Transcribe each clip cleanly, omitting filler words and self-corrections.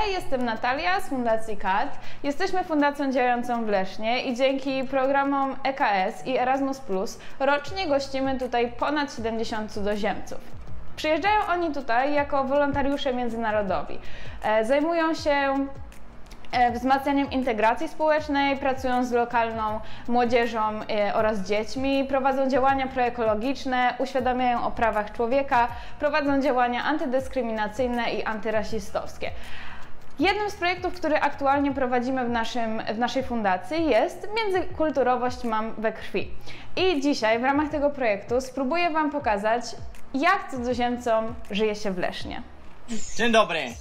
Hej, jestem Natalia z Fundacji KAT. Jesteśmy fundacją działającą w Lesznie i dzięki programom EKS i Erasmus+ rocznie gościmy tutaj ponad 70 cudzoziemców. Przyjeżdżają oni tutaj jako wolontariusze międzynarodowi. Zajmują się wzmacnianiem integracji społecznej, pracują z lokalną młodzieżą oraz dziećmi, prowadzą działania proekologiczne, uświadamiają o prawach człowieka, prowadzą działania antydyskryminacyjne i antyrasistowskie. Jednym z projektów, który aktualnie prowadzimy w naszej fundacji, jest międzykulturowość mam we krwi. I dzisiaj w ramach tego projektu spróbuję Wam pokazać, jak cudzoziemcom żyje się w Lesznie. Dzień dobry!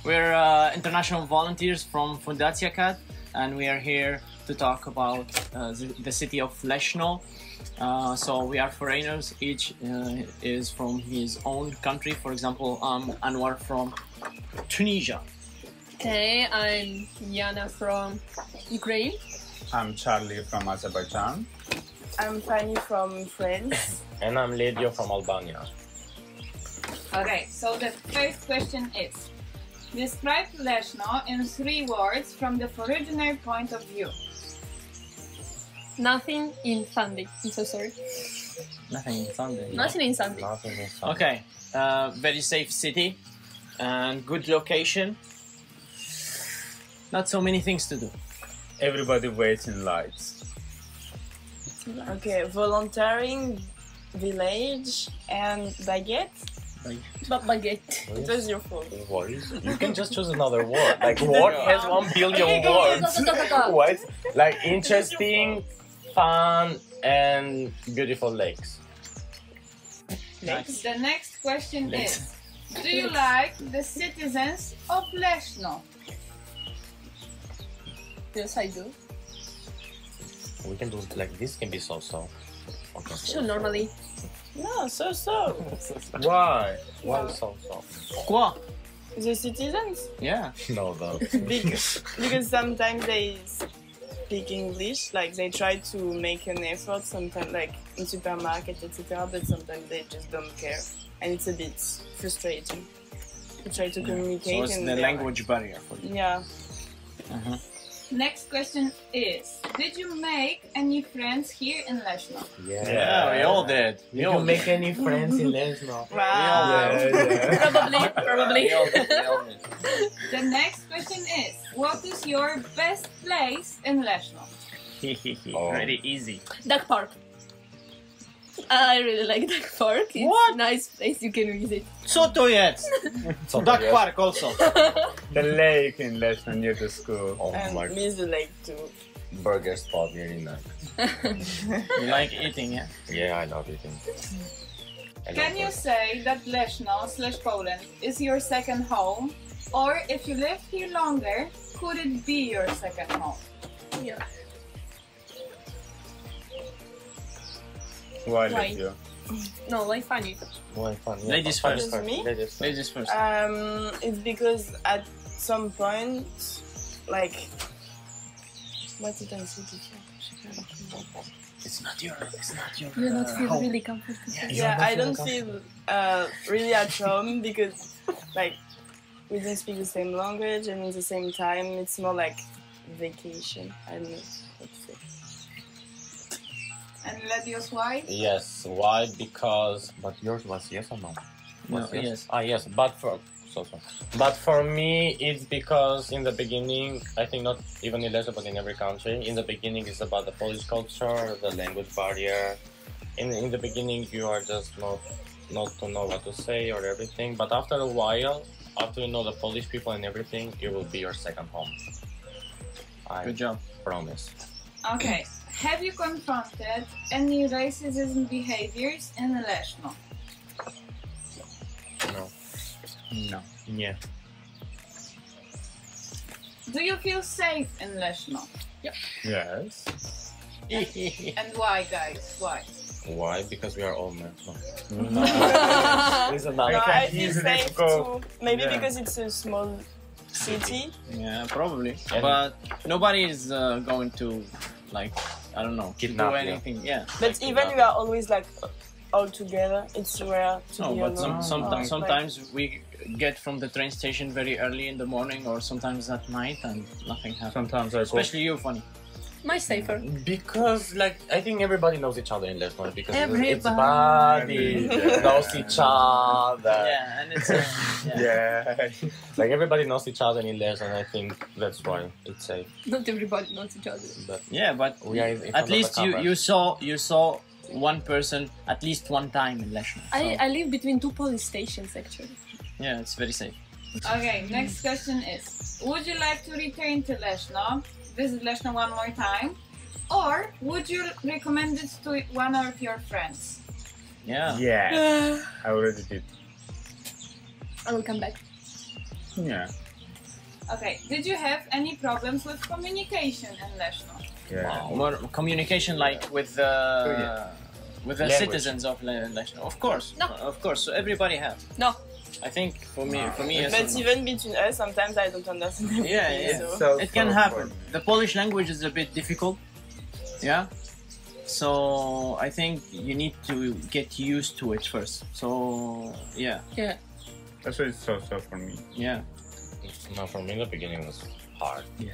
We're international volunteers from Fundacja KAT, and we are here to talk about the city of Leszno. So we are foreigners, each is from his own country. For example, I'm Anwar from Tunisia. Okay, I'm Yana from Ukraine. I'm Charlie from Azerbaijan. I'm Fanny from France. And I'm Ledio from Albania. Okay, so the first question is, describe Leszno in 3 words from the foreigner point of view. Nothing in Sunday. I'm so sorry. Nothing in Sunday. Nothing in Sunday. Nothing in Sunday. Okay, very safe city and good location. Not so many things to do. Everybody waits in lights. Okay, volunteering, village, and baguette. Baguette. It was your fault. Words? You can just choose another word. Like, what has 1 billion words? What? Like, interesting, fun, and beautiful lakes. Nice. The next question is, do you like the citizens of Leszno? Yes, I do. We can do like this. Can be so-so. Okay. Sure, normally. No, so. Why? Why so-so? Quoi? The citizens? Yeah. No, though. Because sometimes they speak English, like they try to make an effort, sometimes like in supermarket, etc. But sometimes they just don't care, and it's a bit frustrating. You try to communicate. So it's and the they're language barrier for you. Yeah. Next question is, did you make any friends here in Leszno? Yeah, we all did. You can make any friends in Leszno. Wow. Probably. We all did. The next question is, what is your best place in Leszno? Oh. Very easy. Duck Park. I really like Duck Park. It's What? a nice place you can visit. Co to jest? Duck Park also. The lake in Leszno near the school. Oh And my miss the lake too. burger spot, really nice. You like eating, yeah? Yeah, I love eating. Can you say that Leszno/Poland is your second home? Or if you lived here longer, could it be your second home? Yeah. Why Why? did you? No, like funny. Well, fun. Yeah, Ladies fun first. Me? Ladies first. Ladies first. It's because at some point, like, what did I say before? It's not your You don't feel home. really comfortable. Yeah, I don't feel really at home because, like, we don't speak the same language, and at the same time, it's more like vacation. I don't know what to say. And Ledio's why? Yes. Why? Because. But yours was yes or no? No, Was yes. Ah, yes. But for me, it's because in the beginning, I think not even in Lesser, but in every country, in the beginning it's about the Polish culture, the language barrier. In the beginning, you are just not to know what to say or everything. But after a while, after you know the Polish people and everything, it will be your second home. I Good job. promise. Okay. Have you confronted any racism behaviors in Leszno? No. No. Yeah. Do you feel safe in Leszno? Yes. And why, guys? Why? Why? Because we are all men. No. It's No, I feel easily safe go. too. Maybe Yeah. because it's a small city. Yeah, probably. And- But nobody is going to, like, I don't know, Kidnap do you. anything. Yeah. But even we are always like all together. It's rare to No, be but alone. sometimes we get from the train station very early in the morning, or sometimes at night, and nothing happens. Sometimes I go. Especially you, Funny. Much safer. Because, like, I think everybody knows each other in Leszno because Everybody. everybody knows each other. Yeah, and it's Yeah. Like, everybody knows each other in Leszno, and I think that's why it's safe. Not everybody knows each other. But yeah, but we are in front at of least the camera. you saw one person at least one time in Leszno. So, I live between two police stations actually. yeah, it's very safe. Okay, next question is: would you like to return to Leszno, visit Leszno one more time, or would you recommend it to one of your friends? Yeah. Yeah. I already did. I will come back. Yeah. Okay, did you have any problems with communication in Leszno? Yeah. More communication, like with the Language. citizens of Leszno. Of course, No. of course. So everybody has. No. I think for me, yes. But even between us, sometimes I don't understand. Yeah, everything, yeah. so- It can happen. The Polish language is a bit difficult. Yeah. So I think you need to get used to it first. So yeah, Yeah. That's why it's so for me. yeah, No, for me, the beginning was hard. yeah.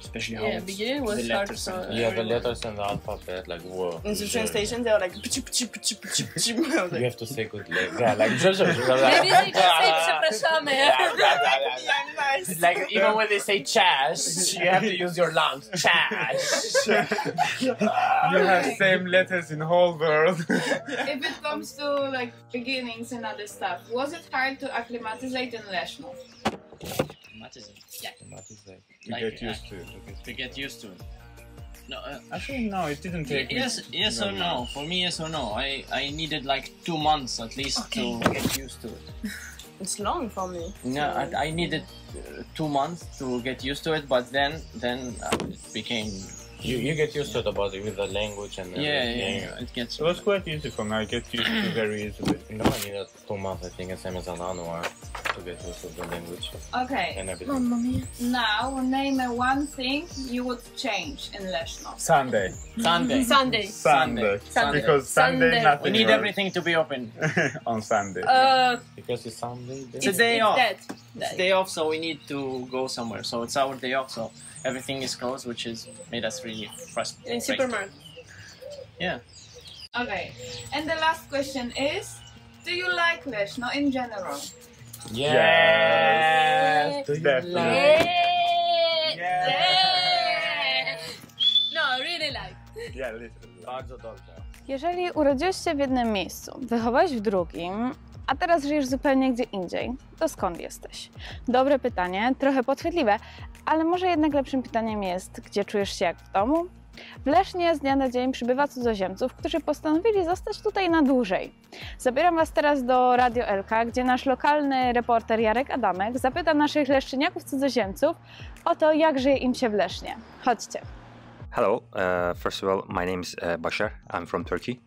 Especially how Yeah, it's beginning was the hard letters for and- Yeah, the everyone. letters and the alphabet, like, whoa. In the train station, they were like, "Pchi, pchi, pchi, pchi, pchi." I was You like, have to say good like, yeah, like, Maybe they just say przepraszamy. yeah, nice. like, even when they say chash, you have to use your lungs. Chash. You have same letters in whole world. If it comes to like beginnings and other stuff, was it hard to acclimatize in Leszno? What is it? You Like, get used to it. To get used to it. No. Actually, no, it didn't take me. Yes or no. For me, yes or no. I needed like 2 months at least to get used to it. It's long for me. No, I needed 2 months to get used to it, but then it became You get used to the body with the language and everything. yeah. It gets It was quite easy for me. I get used to it very easily. No, I needed 2 months, I think, the same as an hour to get used to the language Okay, and everything. Mamma mia. now name one thing you would change in Leszno. Sunday. Sunday. Sunday. Sunday. Sunday. Because Sunday, Sunday. nothing We need works everything to be open. on Sunday. Because it's Sunday. It's a day off. Dead. It's a day off, so we need to go somewhere. So it's our day off, so everything is closed, which has made us really frustrated. In supermarket. Yeah. Okay, and the last question is: do you like Leszno in general? Yes. Do you Definitely. like? No, really like. Yeah, literally. Bardzo dobrze. Jeżeli urodziłeś się w jednym miejscu, wychowałeś w drugim, a teraz żyjesz zupełnie gdzie indziej, to skąd jesteś? Dobre pytanie, trochę podchwytliwe, ale może jednak lepszym pytaniem jest, gdzie czujesz się jak w domu? W Lesznie z dnia na dzień przybywa cudzoziemców, którzy postanowili zostać tutaj na dłużej. Zabieram Was teraz do Radio LK, gdzie nasz lokalny reporter Jarek Adamek zapyta naszych leszczyniaków cudzoziemców o to, jak żyje im się w Lesznie. Chodźcie. Hello, first of all, my name is Bashar. I'm from Turkey.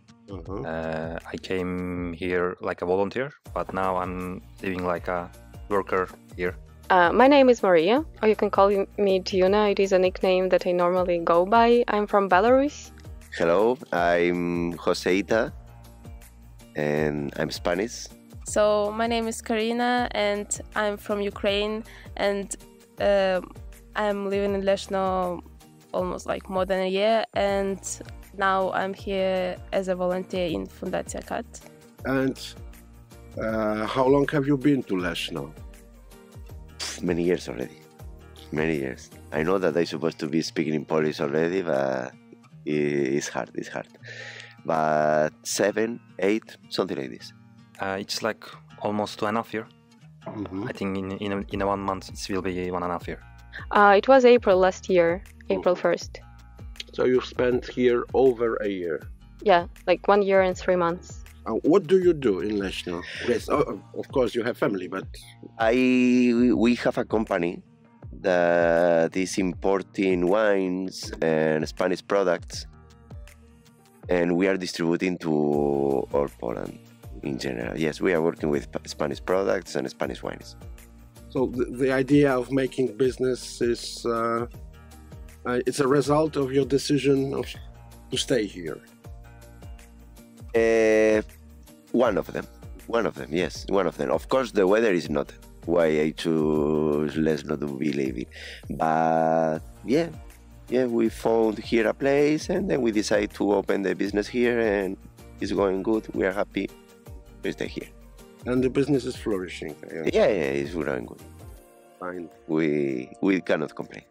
I came here like a volunteer, but now I'm living like a worker here. My name is Maria, or you can call me Tuna. It is a nickname that I normally go by. I'm from Belarus. Hello, I'm Joseita and I'm Spanish. So my name is Karina and I'm from Ukraine, and I'm living in Leszno almost like more than a year, and now I'm here as a volunteer in Fundacja Kat. And how long have you been to Leszno? Many years already. Many years. I know that I'm supposed to be speaking in Polish already, but it's hard. It's hard. But 7, 8, something like this. It's like almost 2.5 years. I think in 1 month it will be 1.5 years. It was April last year, April 1st. So you've spent here over a year. Yeah, like 1 year and 3 months. What do you do in Leszno? Yes, of course you have family, but We have a company that is importing wines and Spanish products, and we are distributing to all Poland in general. Yes, we are working with Spanish products and Spanish wines. so the idea of making business is it's a result of your decision to stay here. One of them, yes, one of them. Of course, the weather is not why I choose Leszno to be living, but yeah, we found here a place, and then we decided to open the business here, and it's going good. We are happy to stay here. And the business is flourishing. Yeah, it's going good. Fine. We cannot complain.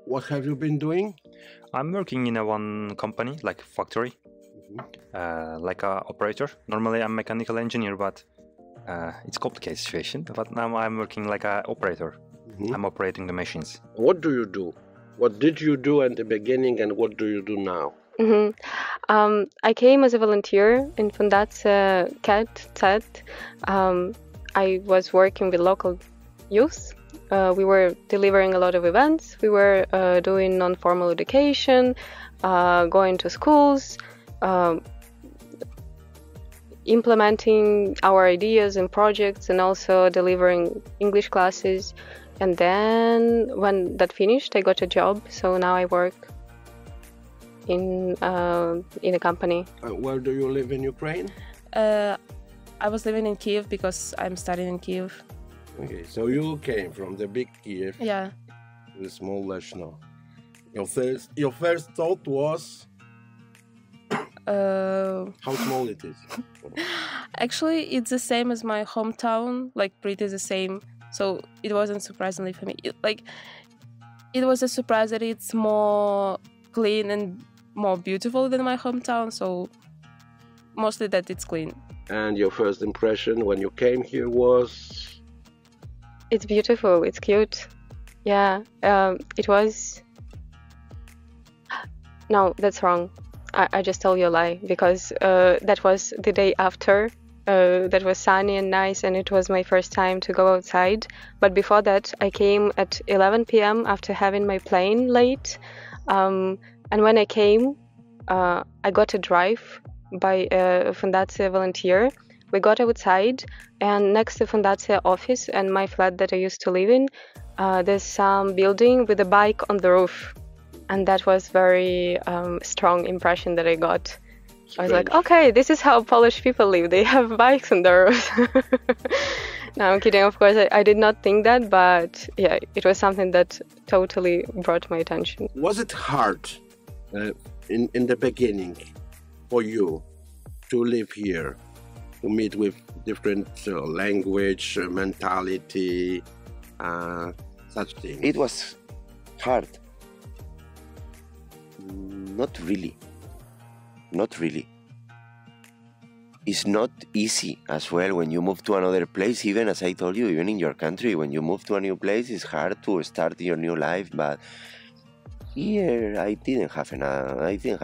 What have you been doing? I'm working in one company, like factory, like a operator. Normally I'm mechanical engineer, but it's complicated situation. But now I'm working like a operator. I'm operating the machines. What do you do? What did you do at the beginning, and what do you do now? I came as a volunteer in Fundacja CAT. I was working with local youth. We were delivering a lot of events. We were doing non-formal education, going to schools, implementing our ideas and projects, and also delivering English classes. And then when that finished, I got a job. So now I work in a company. Where do you live in Ukraine? I was living in Kiev because I'm studying in Kiev. Okay, so you came from the big Kiev Yeah. to the small Leszno. Your first thought was how small it is. Actually, it's the same as my hometown, like pretty the same. So it wasn't surprisingly for me. It was a surprise that it's more clean and more beautiful than my hometown. So mostly that it's clean. And your first impression when you came here was? It's beautiful. It's cute. Yeah. It was. No, that's wrong. I just told you a lie, because that was the day after. That was sunny and nice, and it was my first time to go outside. But before that, I came at 11 p.m. after having my plane late. And when I came, I got a drive by a Fundacja volunteer. We got outside, and next to Fundacja office and my flat that I used to live in, there's some building with a bike on the roof. And that was very strong impression that I got. I was like, okay, this is how Polish people live. They have bikes on their roofs. No, I'm kidding. Of course, I did not think that, but yeah, it was something that totally brought my attention. Was it hard in the beginning for you to live here, to meet with different language, mentality, such things? It was hard. Not really. It's not easy as well when you move to another place. Even as I told you, even in your country, when you move to a new place, it's hard to start your new life. But here, I didn't have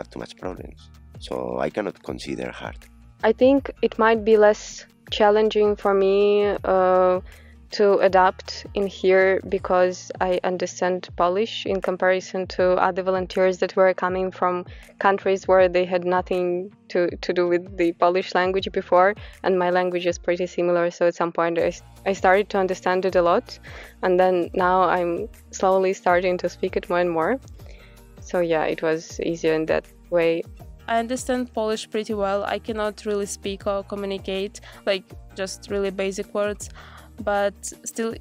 too much problems, so I cannot consider hard. I think it might be less challenging for me to adapt in here because I understand Polish in comparison to other volunteers that were coming from countries where they had nothing to do with the Polish language before, and my language is pretty similar. So at some point I started to understand it a lot, and then now I'm slowly starting to speak it more and more. So yeah, it was easier in that way. I understand Polish pretty well. I cannot really speak or communicate, like just really basic words. But still,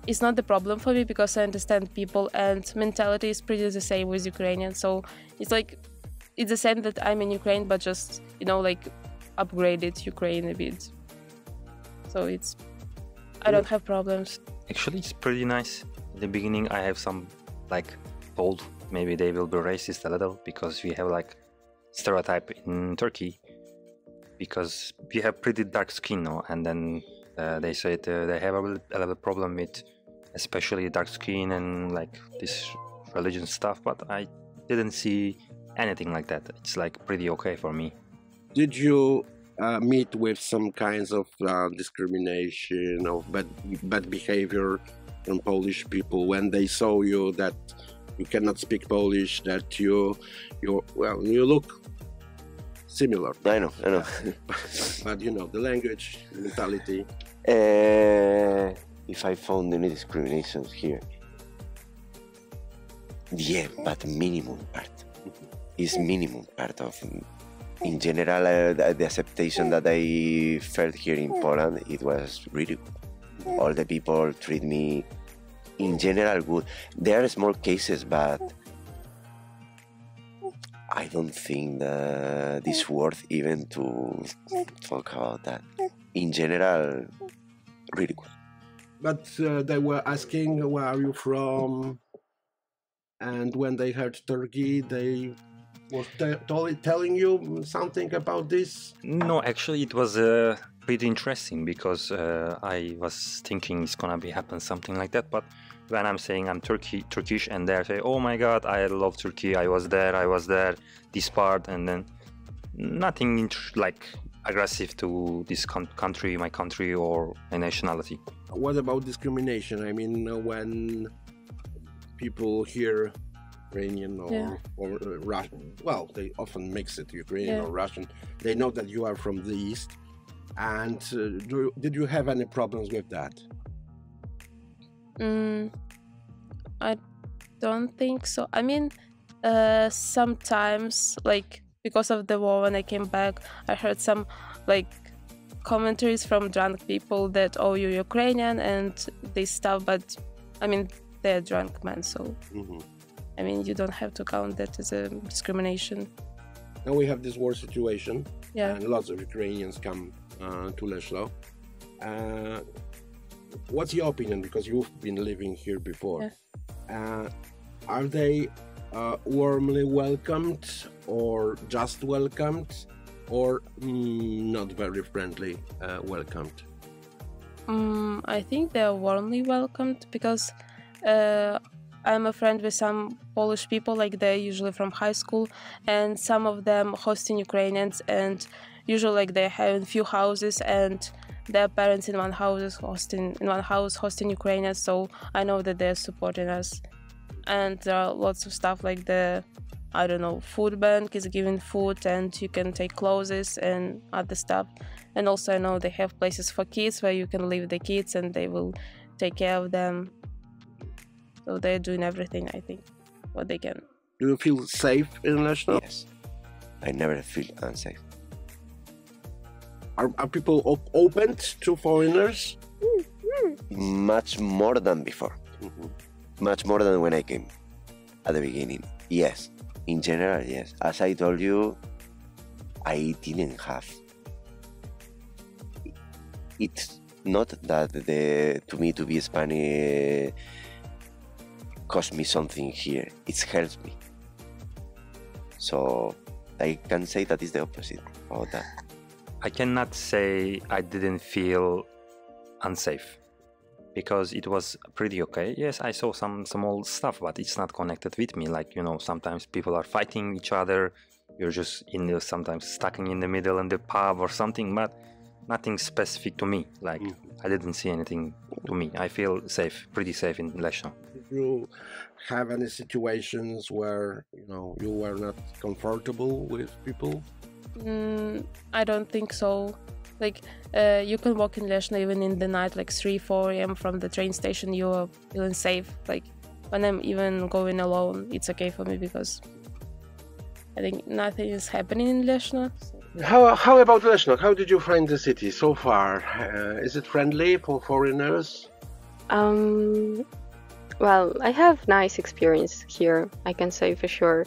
it's not the problem for me because I understand people, and mentality is pretty the same with Ukrainian. So it's the same that I'm in Ukraine, but just, upgraded Ukraine a bit. So I don't have problems. Actually, it's pretty nice. In the beginning, I have some, told maybe they will be racist a little because we have, stereotype in Turkey because we have pretty dark skin, no? And then they said they have a little problem with especially dark skin and this religion stuff, but I didn't see anything like that. It's pretty okay for me. Did you meet with some kinds of discrimination, of bad behavior from Polish people when they saw you that you cannot speak Polish, that you look similar? I know. But the language, mentality. If I found any discriminations here, yeah, but minimum part. It's minimum part of in general, the acceptation that I felt here in Poland, it was really good. All the people treat me, in general, good. There are small cases, but I don't think that it's worth even to talk about that. In general, really good. But they were asking, where are you from? And when they heard Turkey, they were telling you something about this? No, actually, it was pretty interesting because I was thinking it's gonna happen something like that. But when I'm saying I'm Turkish, and they say, "Oh my God, I love Turkey. I was there, this part," and then nothing like aggressive to this country, my country, or my nationality. What about discrimination? I mean, when people hear Ukrainian or Russian, well, they often mix it, Ukrainian or Russian. They know that you are from the East. And did you have any problems with that? I don't think so. I mean, sometimes, like, because of the war, when I came back, I heard some, like, commentaries from drunk people that, oh, you're Ukrainian and this stuff, but, I mean, they're drunk men, so, I mean, you don't have to count that as a discrimination. Now we have this war situation, and lots of Ukrainians come to Leszno. What's your opinion, because you've been living here before? Are they warmly welcomed, or just welcomed, or not very friendly welcomed? I think they're warmly welcomed because I'm a friend with some Polish people, like they're usually from high school, and some of them hosting Ukrainians, and usually like they have a few houses, and their parents in one house hosting Ukrainians, so I know that they're supporting us. And there are lots of stuff like the, I don't know, food bank is giving food, and you can take clothes and other stuff. And also I know they have places for kids where you can leave the kids and they will take care of them. So they're doing everything, I think, what they can. Do you feel safe in Leszno? Yes. I never feel unsafe. Are people open to foreigners? Much more than before. Much more than when I came at the beginning. Yes. In general, yes. As I told you, I didn't have. It's not that to me to be Spanish cost me something here. It helps me. So I can say that is the opposite of that. I cannot say I didn't feel unsafe because it was pretty okay. Yes, I saw some old stuff, but it's not connected with me. Like, you know, sometimes people are fighting each other. You're just sometimes stuck in the middle in the pub or something, but nothing specific to me. Like, I didn't see anything to me. I feel safe, pretty safe in Leszno. Did you have any situations where, you know, you were not comfortable with people? I don't think so. Like, you can walk in Leszno even in the night, like 3-4 a.m. from the train station, you are feeling safe. Like, when I'm even going alone, it's okay for me because I think nothing is happening in Leszno. How about Leszno? How did you find the city so far? Is it friendly for foreigners? Well, I have nice experience here, I can say for sure.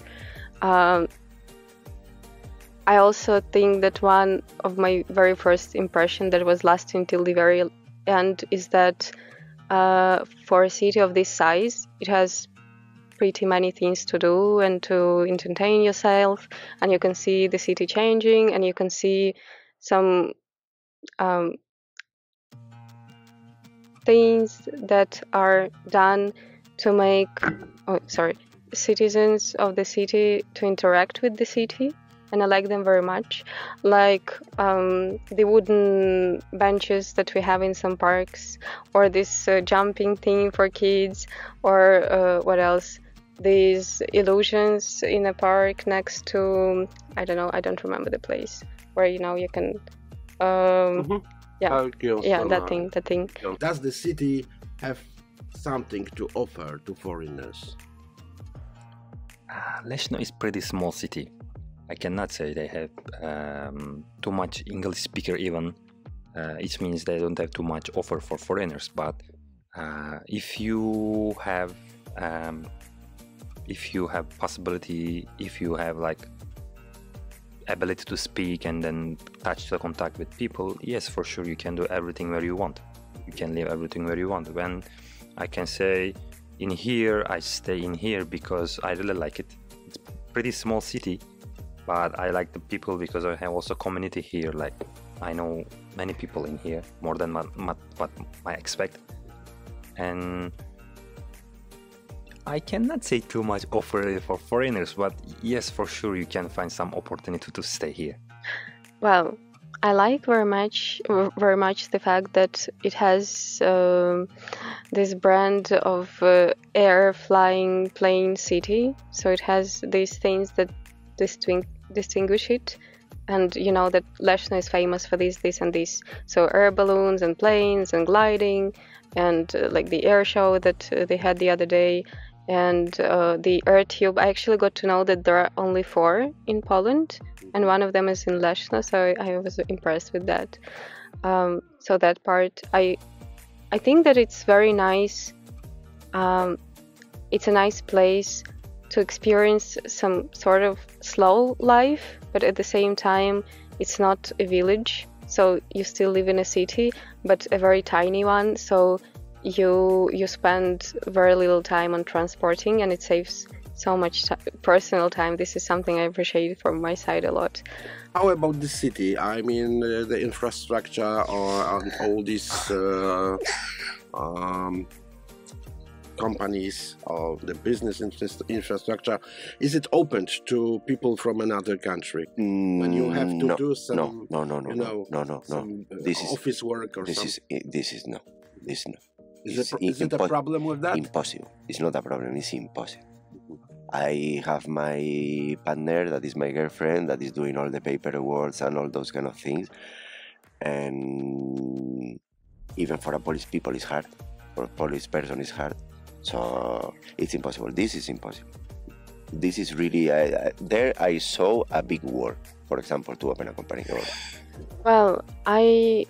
I also think that one of my very first impression that was lasting till the very end is that for a city of this size, it has pretty many things to do and to entertain yourself, and you can see the city changing, and you can see some things that are done to make citizens of the city to interact with the city. And I like them very much, like the wooden benches that we have in some parks, or this jumping thing for kids, or what else? These illusions in a park next to, I don't know, I don't remember the place, where, you know, you can, that thing. Does the city have something to offer to foreigners? Leszno is pretty small city. I cannot say they have too much English speaker even. It means they don't have too much offer for foreigners. But if you have possibility, if you have like ability to speak and then touch the contact with people, yes, for sure you can do everything where you want. You can live everything where you want. When I can say in here, I stay in here because I really like it. It's pretty small city, but I like the people because I have also community here. Like I know many people in here, more than what I expect. And I cannot say too much offer for foreigners, but yes, for sure you can find some opportunity to stay here. Well, I like very much the fact that it has this brand of air, flying, plane city. So it has these things that distinguish it. And you know that Leszno is famous for this, and this. So air balloons and planes and gliding and like the air show that they had the other day. And the air tube, I actually got to know that there are only 4 in Poland, and one of them is in Leszno, so I was impressed with that. So that part, I think that it's very nice. It's a nice place to experience some sort of slow life, but at the same time, it's not a village, so you still live in a city, but a very tiny one. So you spend very little time on transporting, and it saves so much personal time. This is something I appreciate from my side a lot. How about the city? I mean, the infrastructure or all these companies or the business infrastructure, is it open to people from another country when you have to do some office work or something? This is no. Is it a problem with that? Impossible. It's not a problem. It's impossible. I have my partner, that is my girlfriend, that is doing all the paperwork and all those kind of things. And even for a Polish people, it's hard. For a Polish person, it's hard. So it's impossible. This is impossible. This is really... there I saw a big war, for example, to open a company. Well, I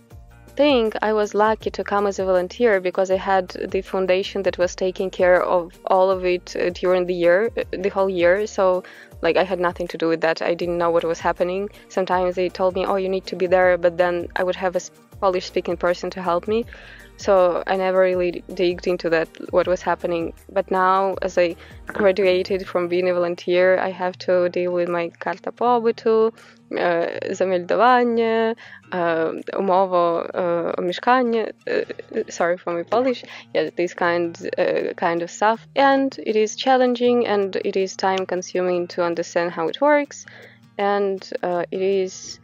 think I was lucky to come as a volunteer because I had the foundation that was taking care of all of it during the whole year. So like I had nothing to do with that. I didn't know what was happening. Sometimes they told me, oh, you need to be there, but then I would have a Polish speaking person to help me. So I never really digged into that, what was happening. But now, as I graduated from being a volunteer, I have to deal with my karta pobytu, zameldowanie, umowa o mieszkanie, sorry for my Polish, yeah, this kind of stuff. And it is challenging and it is time consuming to understand how it works. And it is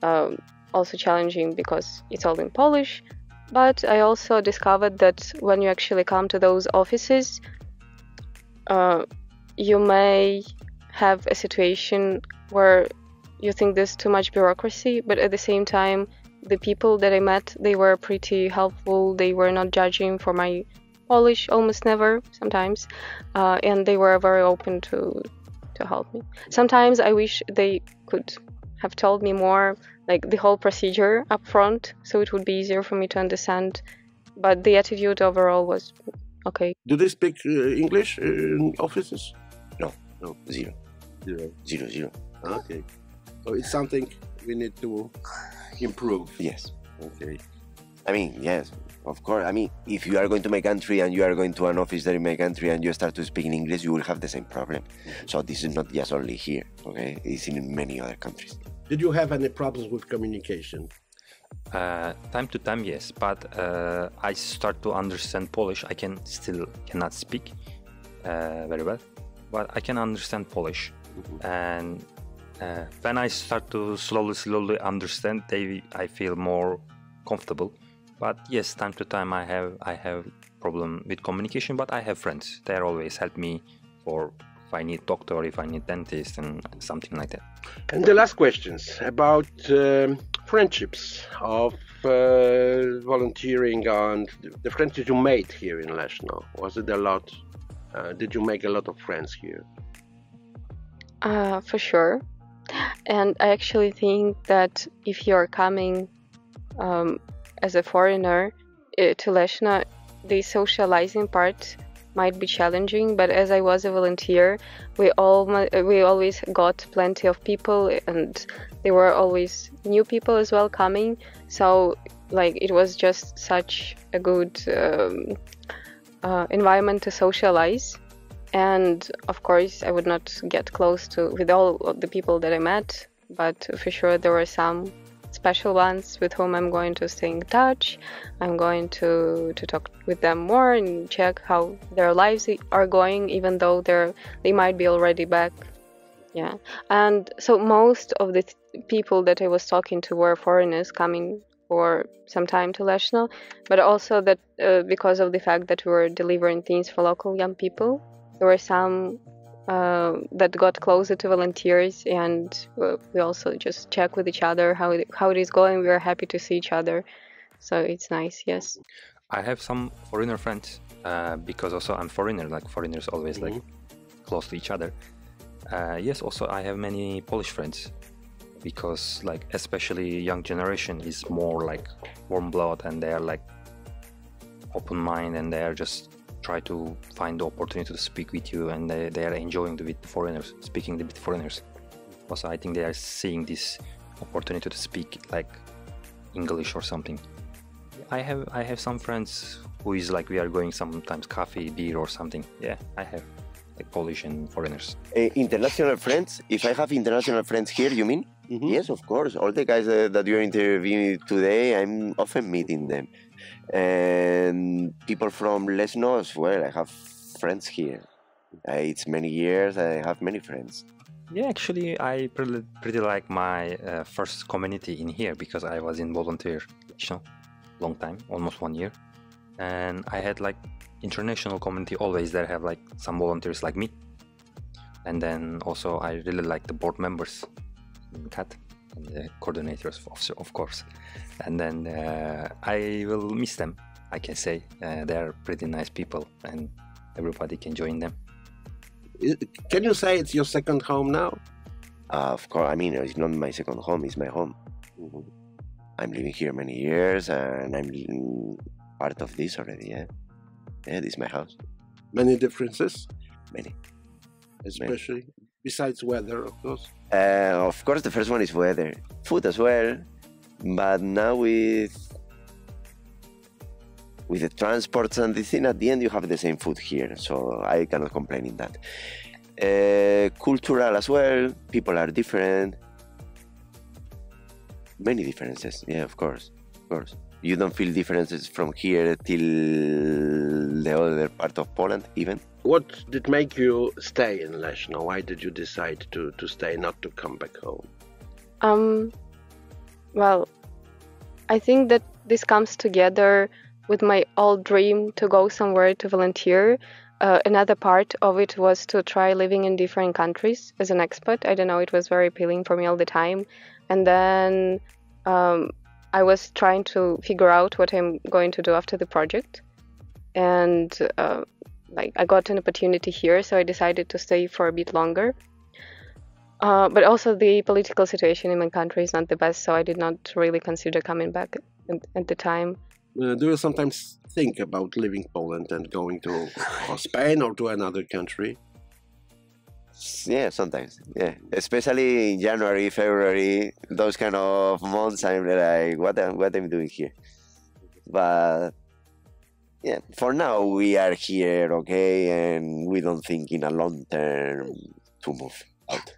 also challenging because it's all in Polish. But I also discovered that when you actually come to those offices, you may have a situation where you think there's too much bureaucracy, but at the same time, the people that I met, they were pretty helpful. They were not judging for my Polish, almost never, sometimes, and they were very open to help me. Sometimes I wish they could have told me more, like the whole procedure up front, so it would be easier for me to understand. But the attitude overall was okay. Do they speak English in offices? No, zero. Okay. So it's something we need to improve. Yes. Okay. I mean, yes, of course. I mean, if you are going to my country and you are going to an office there in my country and you start to speak in English, you will have the same problem. So this is not just only here, okay? It's in many other countries. Did you have any problems with communication? Time to time, yes, but I start to understand Polish. I cannot speak very well, but I can understand Polish. And when I start to slowly understand, I feel more comfortable. But yes, time to time I have problem with communication, but I have friends. They always help me for if I need doctor, if I need dentist, and something like that. And the last questions about friendships of volunteering and the friendships you made here in Leszno. Was it a lot? Did you make a lot of friends here? For sure. And I actually think that if you're coming as a foreigner to Leszno, the socializing part might be challenging, but as I was a volunteer, we always got plenty of people, and there were always new people as well coming. So like it was just such a good environment to socialize. And of course, I would not get close with all of the people that I met, but for sure there were some special ones with whom I'm going to stay in touch. I'm going to talk with them more and check how their lives are going, even though they might be already back. Yeah, and so most of the people that I was talking to were foreigners coming for some time to Leszno, but also that because of the fact that we were delivering things for local young people, there were some that got closer to volunteers, and we also just check with each other how it is going. We are happy to see each other, so it's nice. Yes, I have some foreigner friends because also I'm foreigner. Like foreigners always like close to each other. Yes, also I have many Polish friends because like especially young generation is more like warm blood, and they are like open mind, and they are just try to find the opportunity to speak with you, and they are enjoying with foreigners, speaking with foreigners. Also, I think they are seeing this opportunity to speak like English or something. I have some friends who is like we are going sometimes coffee, beer or something. Yeah, I have like Polish and foreigners. International friends. If I have international friends here, you mean? Yes, of course. All the guys that you're interviewing today, I'm often meeting them. And people from Leszno as well. I have friends here. It's many years. I have many friends. Yeah, actually, I pretty like my first community in here because I was in volunteer, long time, almost 1 year, and I had like international community always. There have like some volunteers like me, and then also I really like the board members in CAT and the coordinators, of course. And then I will miss them, I can say. They are pretty nice people, and everybody can join them. Can you say it's your second home now? Of course. I mean, it's not my second home, it's my home. I'm living here many years, and I'm part of this already, yeah. Yeah, this is my house. Many differences? Many. Especially, besides weather, of course. Of course, the first one is weather. Food as well. But now with the transports and the thing, at the end you have the same food here, so I cannot complain in that. Cultural as well, people are different. Many differences, yeah, of course. You don't feel differences from here till the other part of Poland, even. What did make you stay in Leszno? Why did you decide to stay, not to come back home? Well, I think that this comes together with my old dream to go somewhere to volunteer. Another part of it was to try living in different countries as an expat. I don't know, it was very appealing for me all the time. And then I was trying to figure out what I'm going to do after the project. And I got an opportunity here, so I decided to stay for a bit longer. But also the political situation in my country is not the best, so I did not really consider coming back at the time. Do you sometimes think about leaving Poland and going to Spain or to another country? Yeah, sometimes. Yeah, especially in January, February, those kind of months. I'm like, what am I doing here? But yeah, for now we are here, okay, and we don't think in a long term to move out.